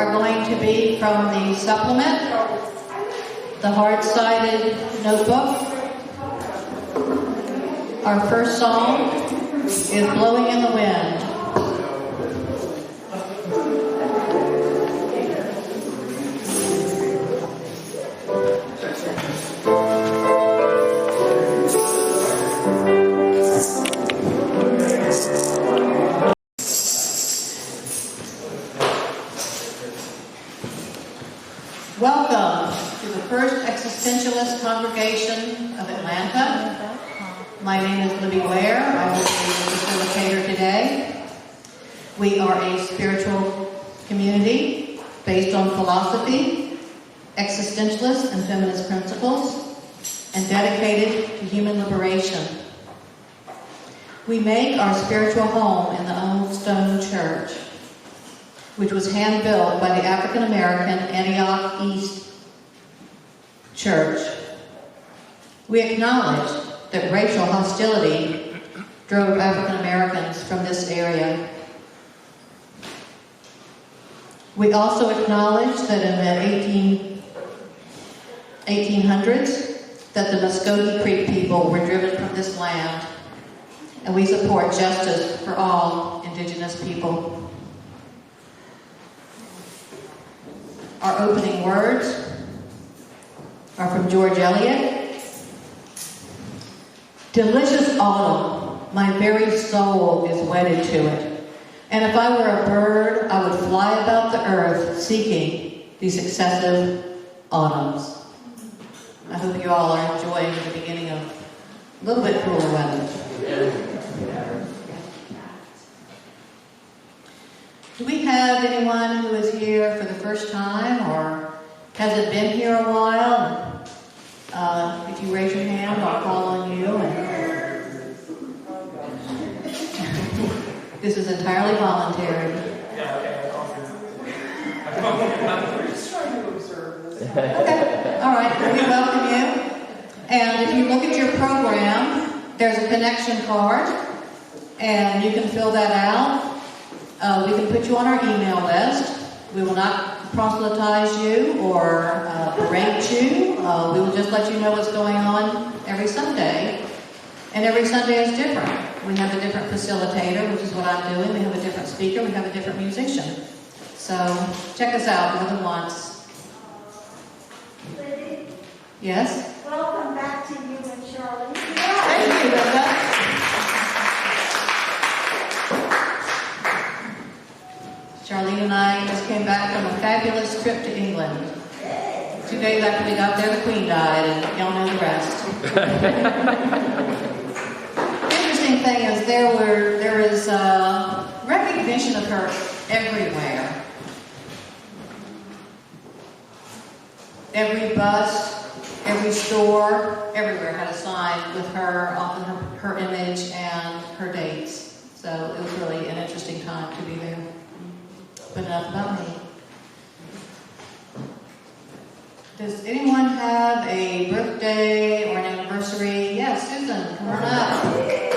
are going to be from the supplement, the hard-sided notebook. Our first song is Blowing in the Wind. Welcome to the First Existentialist Congregation of Atlanta. My name is Libby Ware. I will be the facilitator today. We are a spiritual community based on philosophy, existentialist and feminist principles, and dedicated to human liberation. We make our spiritual home in the old stone church, which was hand-built by the African American Antioch East Church. We acknowledge that racial hostility drove African Americans from this area. We also acknowledge that in the 1800s, that the Muscogee Creek people were driven from this land, and we support justice for all indigenous people. Our opening words are from George Eliot. Delicious autumn, my very soul is wedded to it. And if I were a bird, I would fly about the earth seeking these successive autumns. I hope you all are enjoying the beginning of a little bit cooler weather. Do we have anyone who is here for the first time or hasn't been here a while? If you raise your hand, I'll call on you. This is entirely voluntary. Okay, all right, we welcome you. And if you look at your program, there's a connection card, and you can fill that out. We can put you on our email list. We will not proselytize you or berate you. We will just let you know what's going on every Sunday. And every Sunday is different. We have a different facilitator, which is what I'm doing. We have a different speaker. We have a different musician. So check us out more than once. Libby, Yes? welcome back to you and Charlie. Thank you, Linda. Charlene and I just came back from a fabulous trip to England. 2 days after we got there, the Queen died, and y'all know the rest. The interesting thing is there is recognition of her everywhere. Every bus, every store, everywhere had a sign with her, often her image and her dates. So it was really an interesting time to be there. But enough about me. Does anyone have a birthday or an anniversary? Yes, Susan, come on up. Birthday.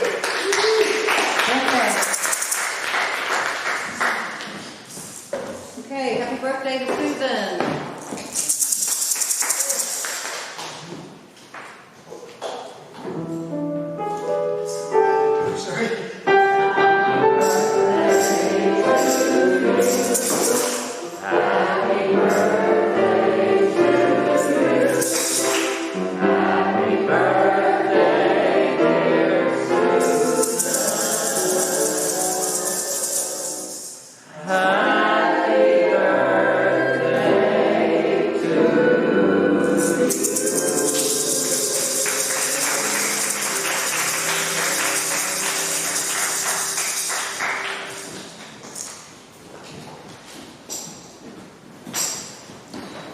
Okay, happy birthday to Susan.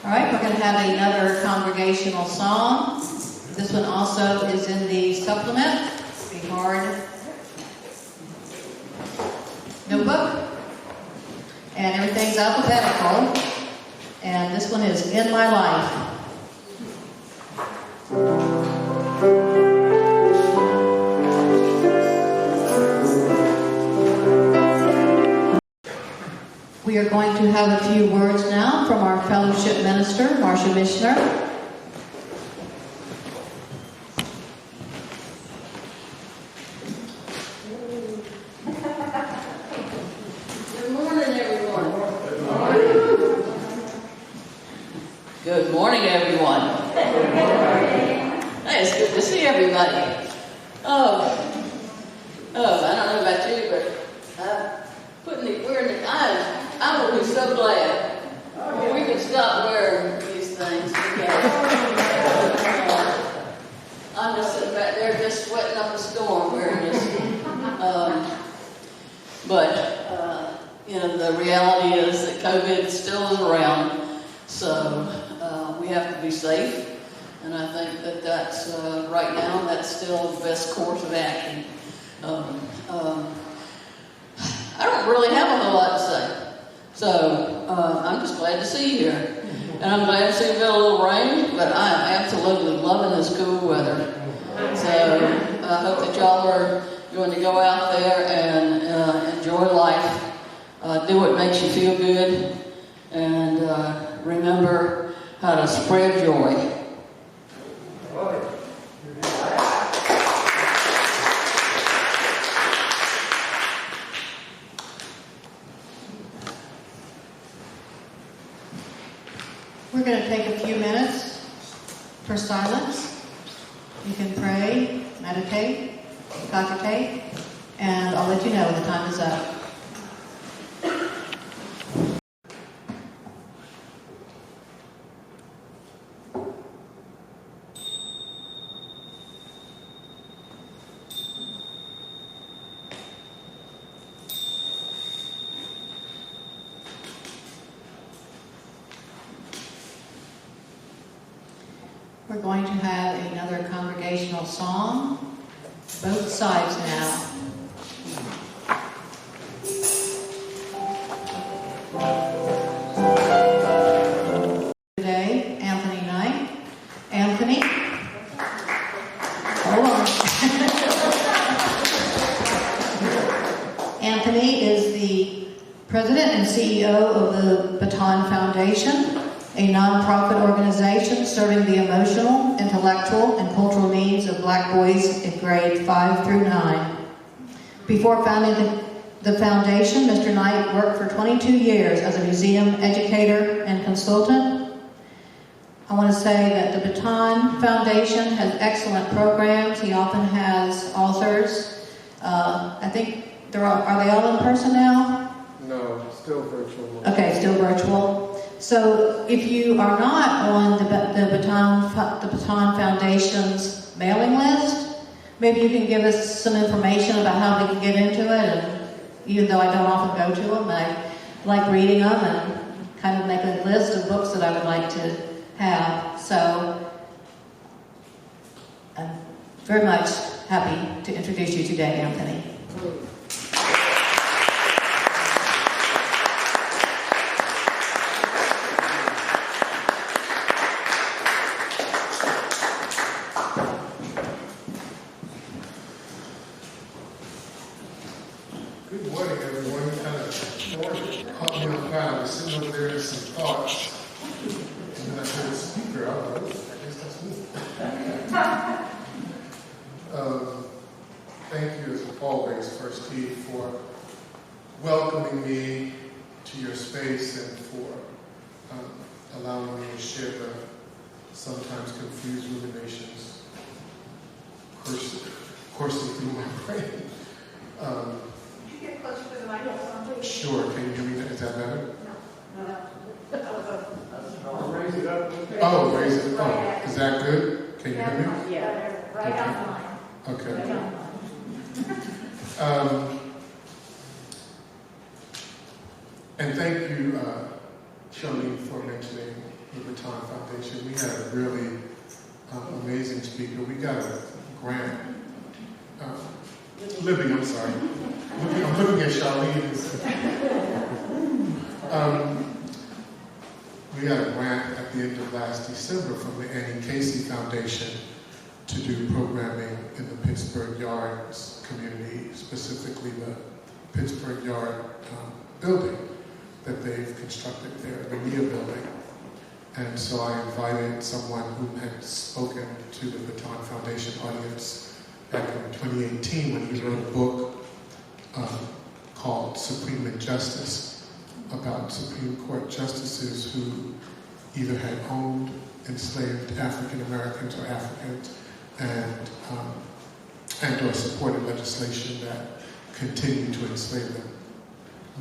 All right, we're going to have another congregational song. This one also is in the supplement, the hard notebook. And everything's alphabetical. And this one is In My Life. We are going to have a few words now from our fellowship minister, Marcia Mishner. Good morning, everyone. Good morning, everyone. Hey, it's good to see everybody. I don't know about you, but I will be so glad when we can stop wearing these things because I'm just sitting back there just sweating up a storm wearing this. The reality is that COVID still is around, so we have to be safe, and I think that that's, right now, that's still the best course of action. I don't really have a whole lot to say, so I'm just glad to see you here, and I'm glad to see we've got a little rain, but I am absolutely loving this cool weather, so I hope that y'all are going to go out there and enjoy life. Do what makes you feel good, and remember how to spread joy. We're going to take a few minutes for silence. You can pray, meditate, cogitate, and I'll let you know when the time is up. We're going to have another congregational song, both sides now. Today, Anthony Knight. Anthony? Hold on. Anthony is the president and CEO of the Baton Foundation, a nonprofit organization serving the emotional, intellectual, and cultural needs of Black boys in grade 5 through 9. Before founding the foundation, Mr. Knight worked for 22 years as a museum educator and consultant. I want to say that the Baton Foundation has excellent programs. He often has authors. I think are they all in person now? No, still virtual. Okay, still virtual. So if you are not on the Baton Foundation's mailing list, maybe you can give us some information about how we can get into it. And even though I don't often go to them, I like reading them and kind of make a list of books that I would like to have. So I'm very much happy to introduce you today, Anthony. Good morning, everyone. Kind of caught me on fire. I was sitting over there with some thoughts, and then I heard a speaker. I was like, I guess that's me. Thank you, as always, First Steve, for welcoming me to your space and for allowing me to share the sometimes confused ruminations coursing through my brain. Get closer to the microphone, please. Sure, can you hear me? Is that better? No. Raise it up. Oh, raise it up. Is that good? Can you hear me? Yeah, right on the line. Okay. Right on the line. And thank you, Charlene, for mentioning the Baton Foundation. We had a really amazing speaker. We got a grant. Libby, I'm sorry. I'm looking at Charlene. We got a grant at the end of last December from the Annie Casey Foundation to do programming in the Pittsburgh Yards community, specifically the Pittsburgh Yard building. that they've constructed there, the Lingüísticos building. And so I invited someone who had spoken to the Baton Foundation audience back in 2018 when he wrote a book called Supreme Injustice, about Supreme Court justices who either had owned enslaved African Americans or Africans and or supported legislation that continued to enslave them.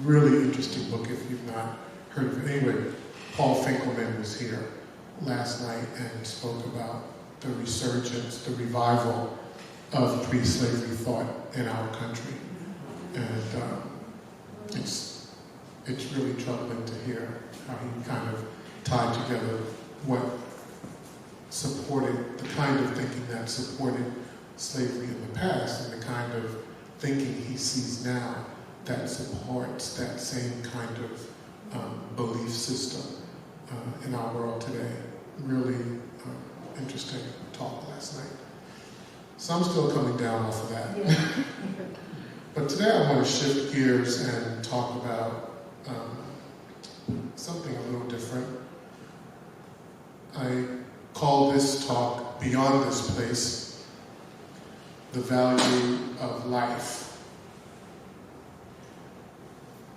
Really interesting book if you've not heard of it. Anyway, Paul Finkelman was here last night and spoke about the resurgence, the revival of pre-slavery thought in our country. And it's really troubling to hear how he kind of tied together what supported, the kind of thinking that supported slavery in the past and the kind of thinking he sees now that supports that same kind of belief system in our world today. Really interesting talk last night. So I'm still coming down off of that. Yeah. But today I want to shift gears and talk about something a little different. I call this talk Beyond This Place, the Value of Life.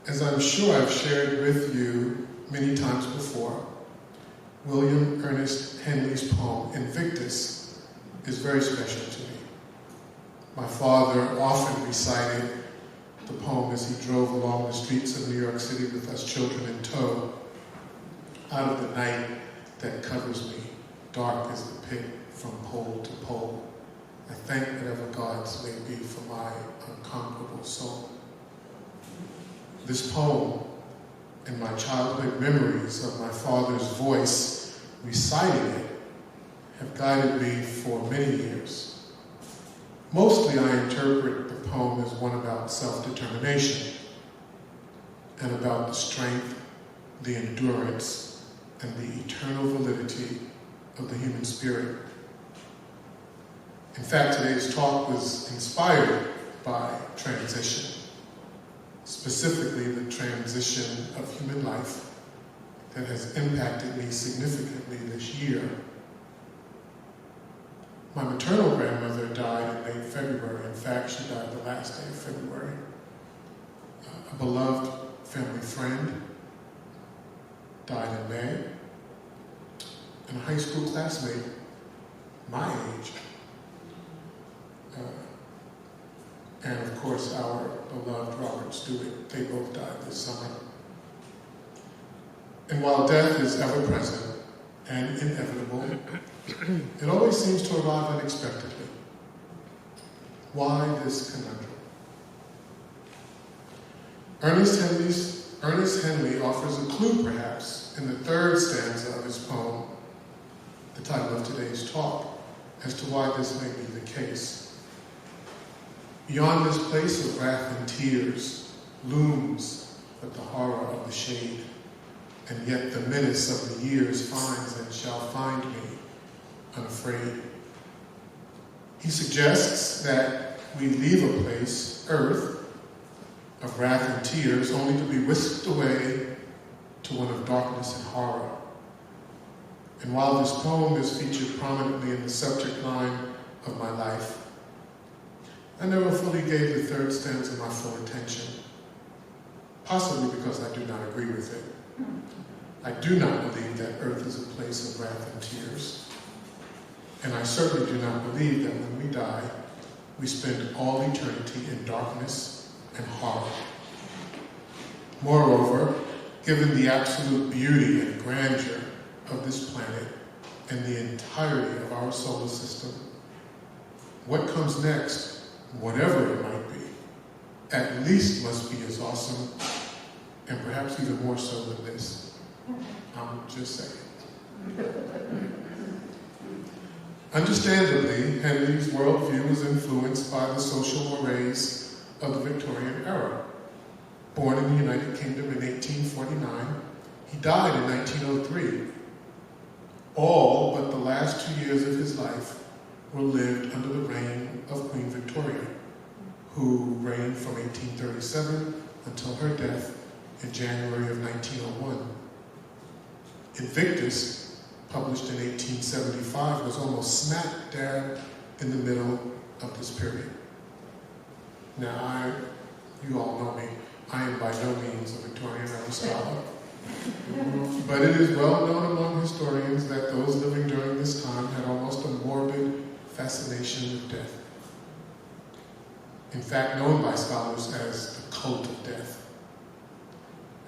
As I'm sure I've shared with you many times before, William Ernest Henley's poem, Invictus, is very special to me. My father often recited the poem as he drove along the streets of New York City with us children in tow, out of the night that covers me, dark as the pit from pole to pole. I thank whatever gods may be for my unconquerable soul. This poem and my childhood memories of my father's voice reciting it have guided me for many years. Mostly I interpret the poem as one about self-determination and about the strength, the endurance, and the eternal validity of the human spirit. In fact, today's talk was inspired by transition, specifically the transition of human life that has impacted me significantly this year. My maternal grandmother died in late February. In fact, she died the last day of February. A beloved family friend died in May. And a high school classmate, my age, and of course our beloved Robert Stewart, they both died this summer. And while death is ever present and inevitable, it always seems to arrive unexpectedly. Why this conundrum? Ernest Henley offers a clue, perhaps, in the third stanza of his poem, the title of today's talk, as to why this may be the case. Beyond this place of wrath and tears looms but the horror of the shade, and yet the menace of the years finds and shall find me unafraid. He suggests that we leave a place, earth, of wrath and tears, only to be whisked away to one of darkness and horror. And while this poem is featured prominently in the subject line of my life, I never fully gave the third stanza my full attention, possibly because I do not agree with it. I do not believe that earth is a place of wrath and tears. And I certainly do not believe that when we die, we spend all eternity in darkness and horror. Moreover, given the absolute beauty and grandeur of this planet and the entirety of our solar system, what comes next, whatever it might be, at least must be as awesome and perhaps even more so than this. I'm just saying. Understandably, Henley's worldview was influenced by the social mores of the Victorian era. Born in the United Kingdom in 1849, he died in 1903. All but the last 2 years of his life were lived under the reign of Queen Victoria, who reigned from 1837 until her death in January of 1901. Invictus, published in 1875, was almost smack dab in the middle of this period. Now, you all know me, I am by no means a Victorian era scholar, but it is well known among historians that those living during this time had almost a morbid fascination with death. In fact, known by scholars as the cult of death.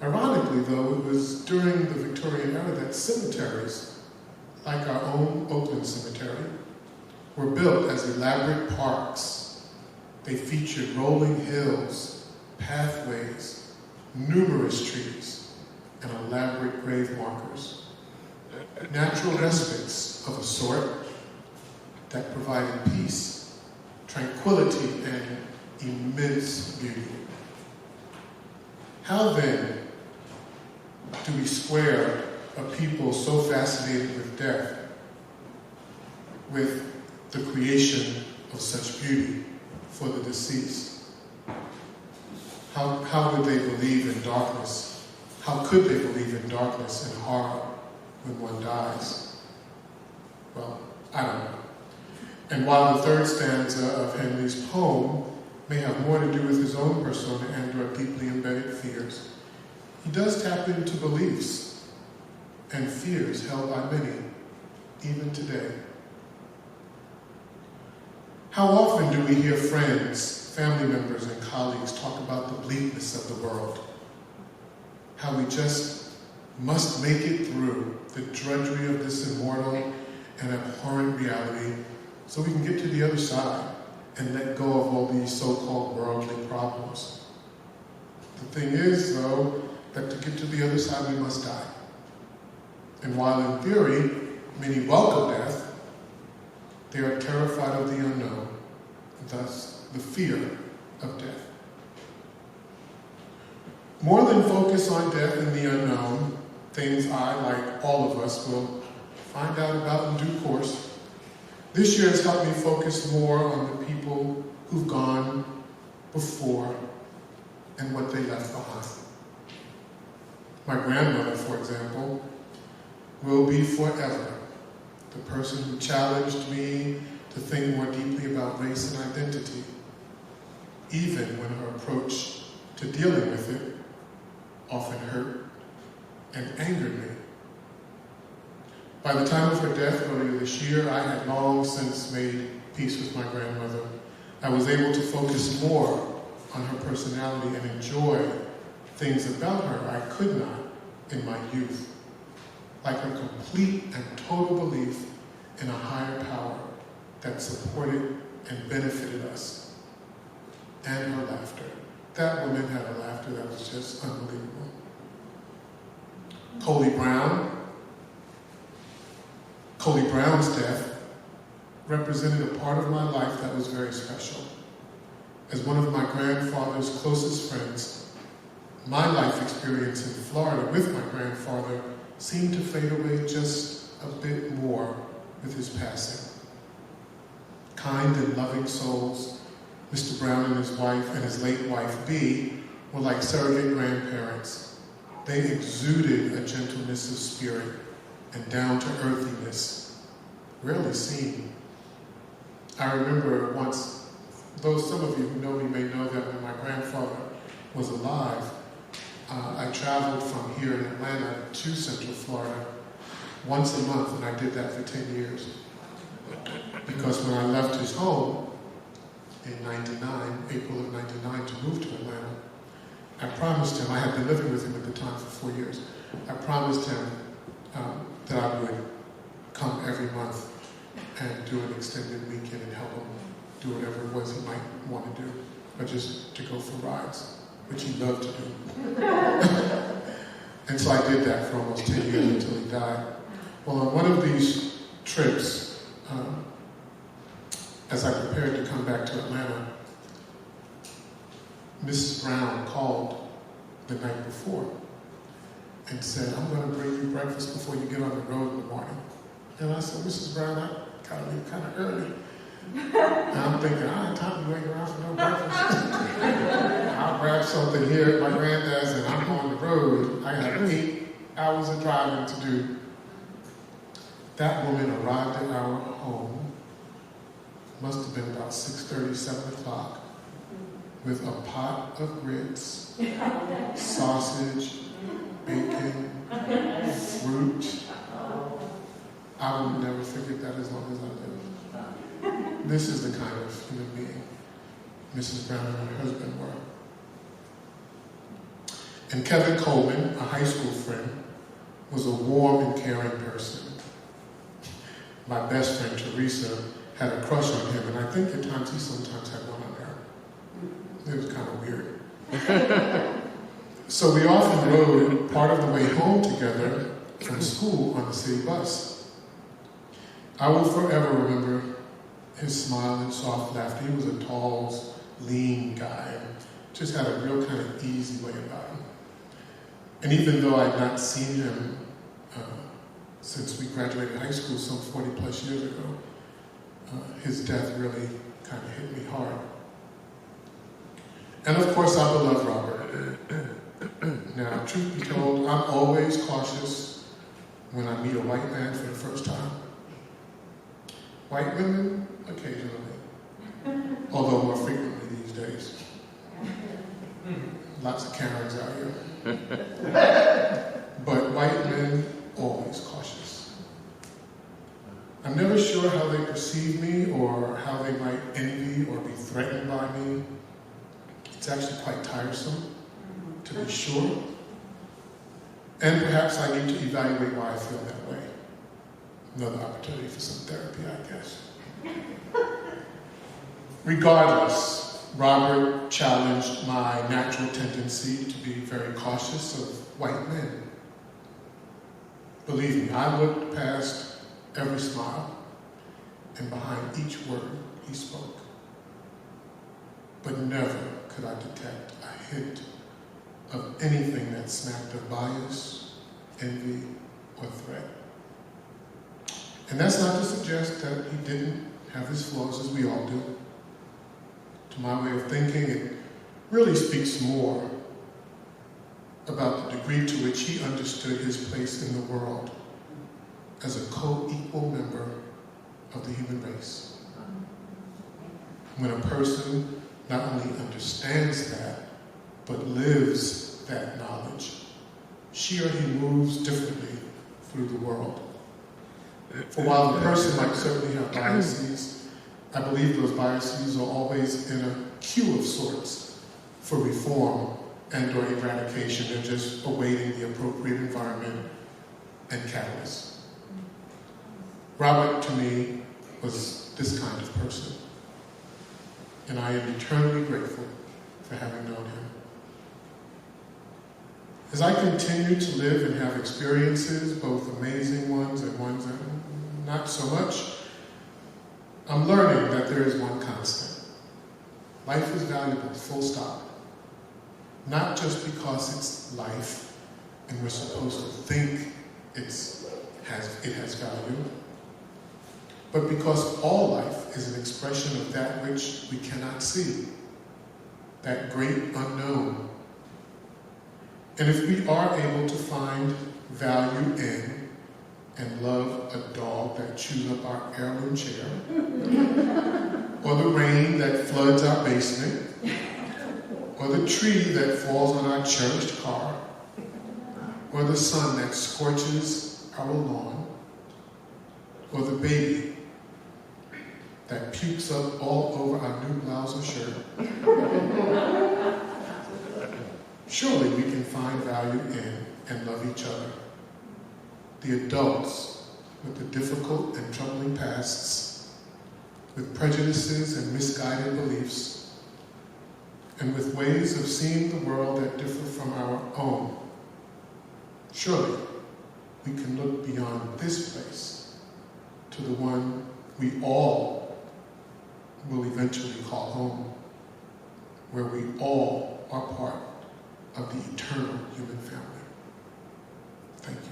Ironically, though, it was during the Victorian era that cemeteries, like our own Oakland Cemetery, were built as elaborate parks. They featured rolling hills, pathways, numerous trees, and elaborate grave markers. Natural respites of a sort that provided peace, tranquility, and immense beauty. How then do we square a people so fascinated with death with the creation of such beauty for the deceased? How would they believe in darkness? How could they believe in darkness and horror when one dies? Well, I don't know. And while the third stanza of Henley's poem may have more to do with his own persona and or deeply embedded fears, he does tap into beliefs and fears held by many, even today. How often do we hear friends, family members, and colleagues talk about the bleakness of the world? How we just must make it through the drudgery of this immortal and abhorrent reality so we can get to the other side and let go of all these so-called worldly problems. The thing is, though, that to get to the other side we must die. And while in theory many welcome death, they are terrified of the unknown, thus the fear of death. More than focus on death and the unknown, things I, like all of us, will find out about in due course, this year has helped me focus more on the people who've gone before and what they left behind. My grandmother, for example, will be forever the person who challenged me to think more deeply about race and identity, even when her approach to dealing with it often hurt and angered me. By the time of her death earlier this year, I had long since made peace with my grandmother. I was able to focus more on her personality and enjoy things about her I could not in my youth, like her complete and total belief in a higher power that supported and benefited us, and her laughter. That woman had a laughter that was just unbelievable. Coley Brown's death represented a part of my life that was very special. As one of my grandfather's closest friends, my life experience in Florida with my grandfather seemed to fade away just a bit more with his passing. Kind and loving souls, Mr. Brown and his wife and his late wife, Bee, were like surrogate grandparents. They exuded a gentleness of spirit and down-to-earthiness, rarely seen. I remember once, though some of you who know me may know that when my grandfather was alive, I traveled from here in Atlanta to Central Florida once a month, and I did that for 10 years. Because when I left his home in April of 99, to move to Atlanta, I promised him, I had been living with him at the time for 4 years, I promised him that I would come every month and do an extended weekend and help him do whatever it was he might want to do, or just to go for rides, which he loved to do. And so I did that for almost 10 years until he died. Well, on one of these trips, as I prepared to come back to Atlanta, Mrs. Brown called the night before and said, "I'm going to bring you breakfast before you get on the road in the morning." And I said, "Mrs. Brown, I gotta leave kind of early." And I'm thinking, I don't have time to wait around for no breakfast. I'll grab something here at my granddad's and I'm on the road. I got 8 hours of driving to do. That woman arrived at our home, must have been about 6:30, 7 o'clock, with a pot of grits, sausage, bacon, fruit. I will never forget that as long as I live. This is the kind of human being Mrs. Brown and her husband were. And Kevin Coleman, a high school friend, was a warm and caring person. My best friend, Teresa, had a crush on him, and I think at times he sometimes had one on her. It was kind of weird. So we often rode part of the way home together from school on the city bus. I will forever remember his smile and soft laughter. He was a tall, lean guy, and just had a real kind of easy way about him. And even though I had not seen him since we graduated high school some 40 plus years ago, his death really kind of hit me hard. And of course, our beloved Robert. Now, truth be told, I'm always cautious when I meet a white man for the first time. White women, occasionally, although more frequently these days. Lots of Karens out here. But white men, always cautious. I'm never sure how they perceive me or how they might envy or be threatened by me. It's actually quite tiresome, to be sure. And perhaps I need to evaluate why I feel that way. Another opportunity for some therapy, I guess. Regardless, Robert challenged my natural tendency to be very cautious of white men. Believe me, I looked past every smile and behind each word he spoke. But never could I detect a hint of anything that smacked of bias, envy, or threat. And that's not to suggest that he didn't have his flaws, as we all do. To my way of thinking, it really speaks more about the degree to which he understood his place in the world as a co-equal member of the human race. When a person not only understands that, but lives that knowledge, she or he moves differently through the world. For while the person might certainly have biases, I believe those biases are always in a queue of sorts for reform and or eradication. They're just awaiting the appropriate environment and catalyst. Robert, to me, was this kind of person, and I am eternally grateful for having known him. As I continue to live and have experiences, both amazing ones and ones that not so much, I'm learning that there is one constant. Life is valuable, full stop. Not just because it's life and we're supposed to think it has value, but because all life is an expression of that which we cannot see, that great unknown. And if we are able to find value in and love a dog that chews up our heirloom chair, or the rain that floods our basement, or the tree that falls on our cherished car, or the sun that scorches our lawn, or the baby that pukes up all over our new blouse or shirt, surely we can find value in and love each other. The adults with the difficult and troubling pasts, with prejudices and misguided beliefs, and with ways of seeing the world that differ from our own. Surely we can look beyond this place to the one we all will eventually call home, where we all are part of the eternal human family. Thank you.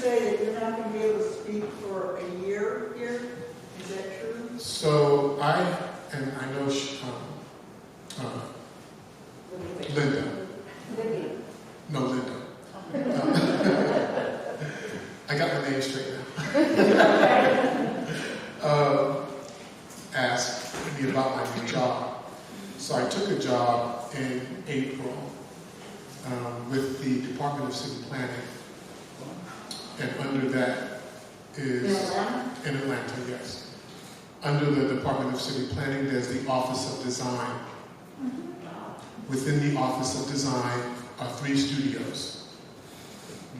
say that you're not going to be able to speak for a year here? Is that true? So I know Linda. No, Linda. I got my name straight now. Asked me about my new job. So I took a job in April with the Department of City Planning. And under that is... In Atlanta, yes. Under the Department of City Planning, there's the Office of Design. Within the Office of Design are 3 studios.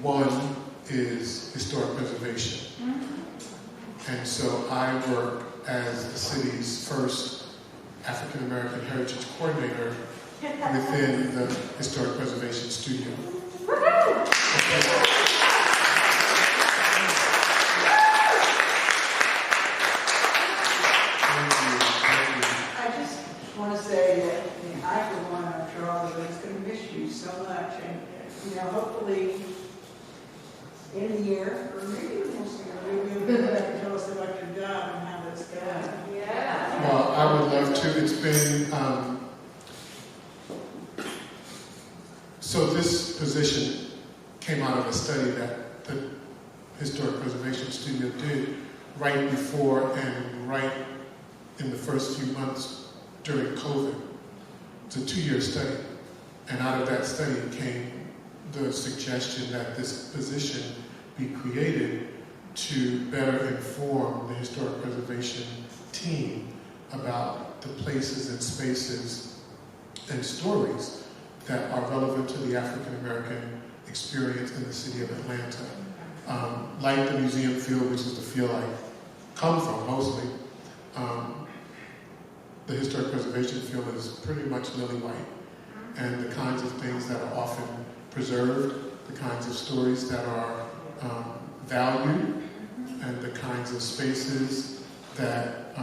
One is historic preservation. And so I work as the city's first African American Heritage Coordinator within the Historic Preservation Studio. I just want to say that I, for one, I'm sure all of us going to miss you so much. And, hopefully in a year, or maybe we'll see, you'll be back and tell us about your job and how that's going. Yeah. Well, I would love to. It's been, so this position came out of a study that the Historic Preservation Studio did right before and right in the first few months during COVID. It's a 2-year study. And out of that study came the suggestion that this position be created to better inform the historic preservation team about the places and spaces and stories that are relevant to the African American experience in the city of Atlanta. Like the museum field, which is the field I come from mostly, the historic preservation field is pretty much lily white. And the kinds of things that are often preserved, the kinds of stories that are valued, and the kinds of spaces that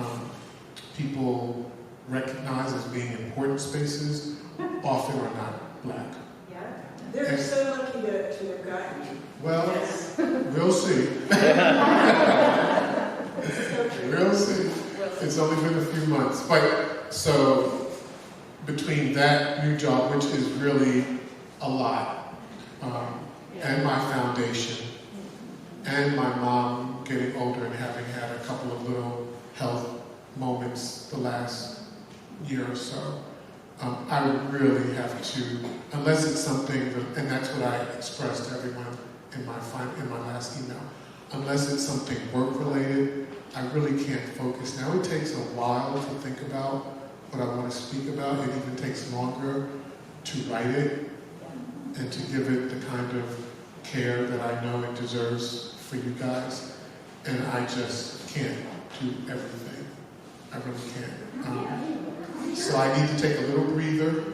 people recognize as being important spaces often are not black. Yeah. They're so lucky to have gotten you. Well, Yes. we'll see. So true. We'll see. It's only been a few months. But so between that new job, which is really a lot, and my foundation, and my mom getting older and having had a couple of little health moments the last year or so, I would really have to, unless it's something, and that's what I expressed to everyone in my last email, unless it's something work-related, I really can't focus. Now, it takes a while to think about what I want to speak about. It even takes longer to write it and to give it the kind of care that I know it deserves for you guys. And I just can't do everything. I really can't. So I need to take a little breather,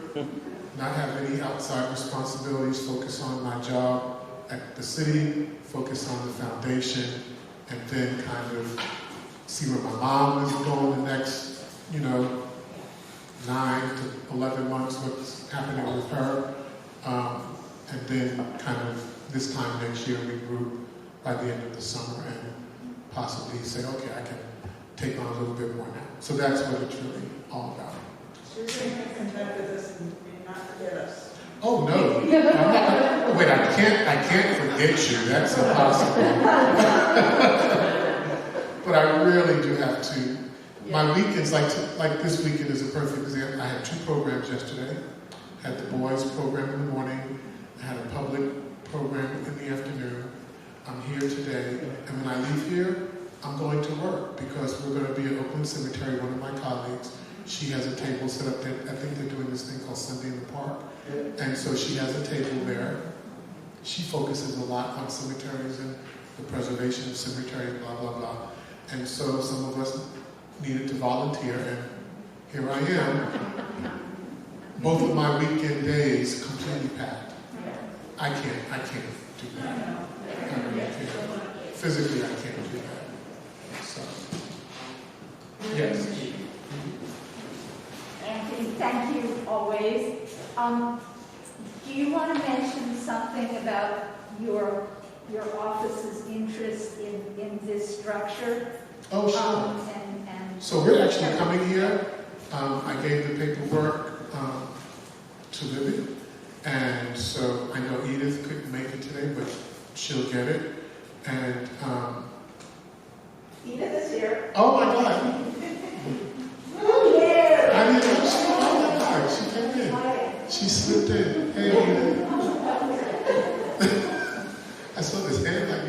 not have any outside responsibilities, focus on my job at the city, focus on the foundation, and then kind of see where my mom is going the next, 9 to 11 months, what's happening with her. And then kind of this time next year, regroup by the end of the summer and possibly say, okay, I can take on a little bit more now. So that's what it's really all about. So you're going to come back with us and not forget us. Oh no! I'm not, wait, I can't forget you. That's impossible. But I really do have to. My weekends, like this weekend, is a perfect example. I had 2 programs yesterday. I had the boys' program in the morning. I had a public program in the afternoon. I'm here today, and when I leave here, I'm going to work because we're going to be at Oakland Cemetery. One of my colleagues, she has a table set up there. I think they're doing this thing called Sunday in the Park. And so she has a table there. She focuses a lot on cemeteries and the preservation of cemeteries, blah, blah, blah. And so some of us needed to volunteer, and here I am. Both of my weekend days completely packed. I can't do that. I really can't. Physically, I can't do that. So, yes. Thank you always. Do you want to mention something about your your office's interest in this structure. Oh, sure. And So we're actually coming here. I gave the paperwork to Libby, and so I know Edith couldn't make it today, but she'll get it. And Edith is here. oh my God! Oh, yeah. I didn't know she. Oh my God! She came in. She slipped in. Hey, Edith. I saw this hand like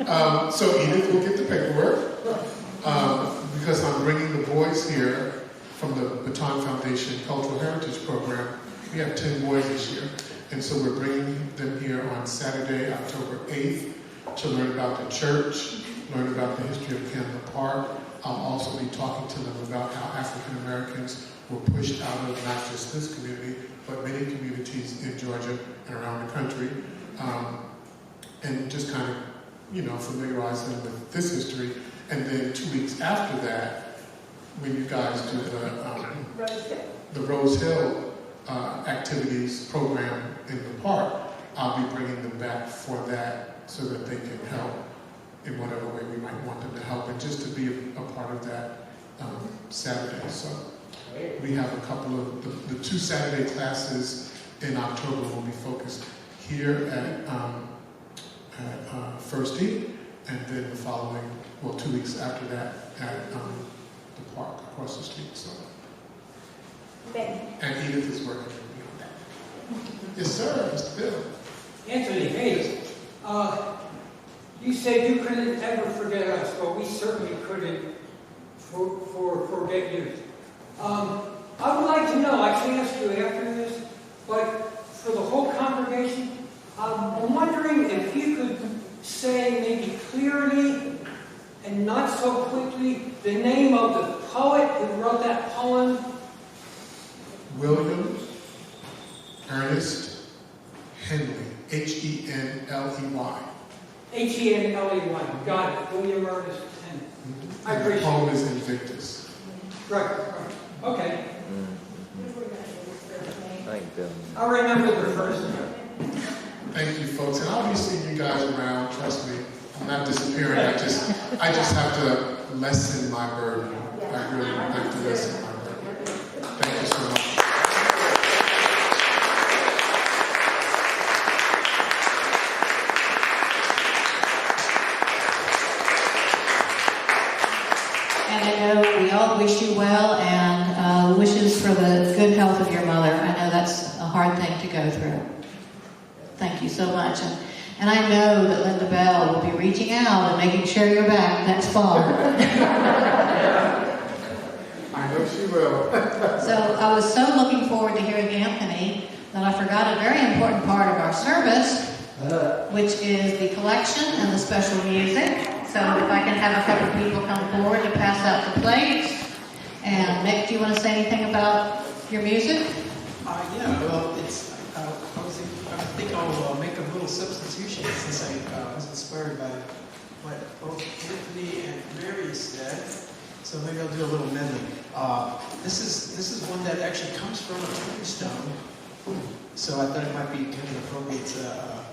that. So Edith will get the paperwork because I'm bringing the boys here from the Baton Foundation Cultural Heritage Program. We have 10 boys this year, and so we're bringing them here on Saturday, October 8th, to learn about the church, learn about the history of Canada Park. I'll also be talking to them about how African Americans were pushed out of not just this community, but many communities in Georgia and around the country. And just kind of, familiarize them with this history. And then 2 weeks after that, when you guys do the Rose Hill activities program in the park, I'll be bringing them back for that so that they can help in whatever way we might want them to help, and just to be a part of that Saturday. So we have a couple of, the 2 Saturday classes in October will be focused here at First E, and then the following, 2 weeks after that at the park across the street. So, and Edith is working with me on that. Yes, sir, Mr. Bill. Anthony, hey, you said you couldn't ever forget us, but we certainly couldn't forget you. I would like to know, I can ask you after this, but for the whole congregation, I'm wondering if you could say maybe clearly and not so quickly the name of the poet who wrote that poem. William Ernest Henley, Henley. Henley. Got it. William Ernest Henley. I appreciate it. The poem is Invictus. Right. Okay. Thank you. I'll remember the first name. Thank you, folks, and I'll be seeing you guys around. Trust me, I'm not disappearing. I just have to lessen my burden. I really have to lessen my burden. Thank you so much. And I know we all wish you well, and wishes for the good health of your mother. I know that's a hard thing to go through. Thank you so much. And I know that Linda Bell will be reaching out and making sure you're back next fall. I know she will. So I was so looking forward to hearing Anthony that I forgot a very important part of our service, which is the collection and the special music. So if I can have a couple of people come forward to pass out the plates. And Nick, do you want to say anything about your music? Yeah, well, I think I'll make a little substitution since I was inspired by what both Tiffany and Mary said. So maybe I'll do a little medley. This is one that actually comes from a tombstone. So I thought it might be kind of appropriate.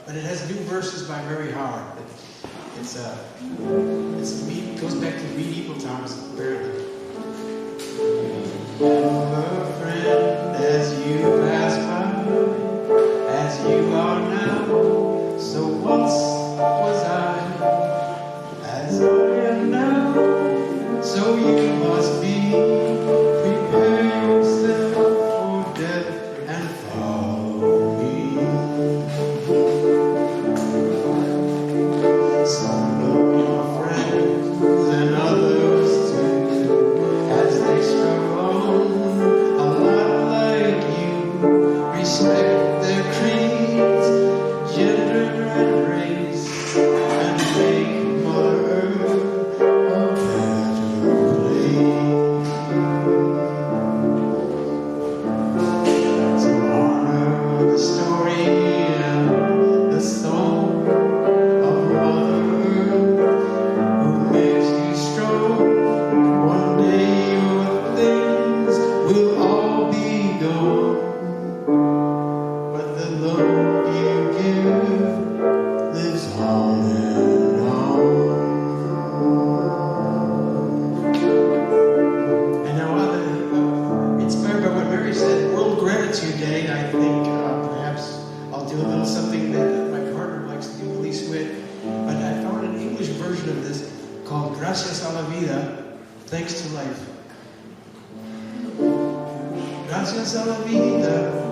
But it has new verses by Mary Howard. It goes back to medieval times. Oh, friend, as you pass by, as you are now, so once was I, as I am now, so you must be. Prepare yourself for death and follow me. Some of your friends and others too, as they struggle on, a lot like you. Gracias a la vida, thanks to life. Gracias a la vida,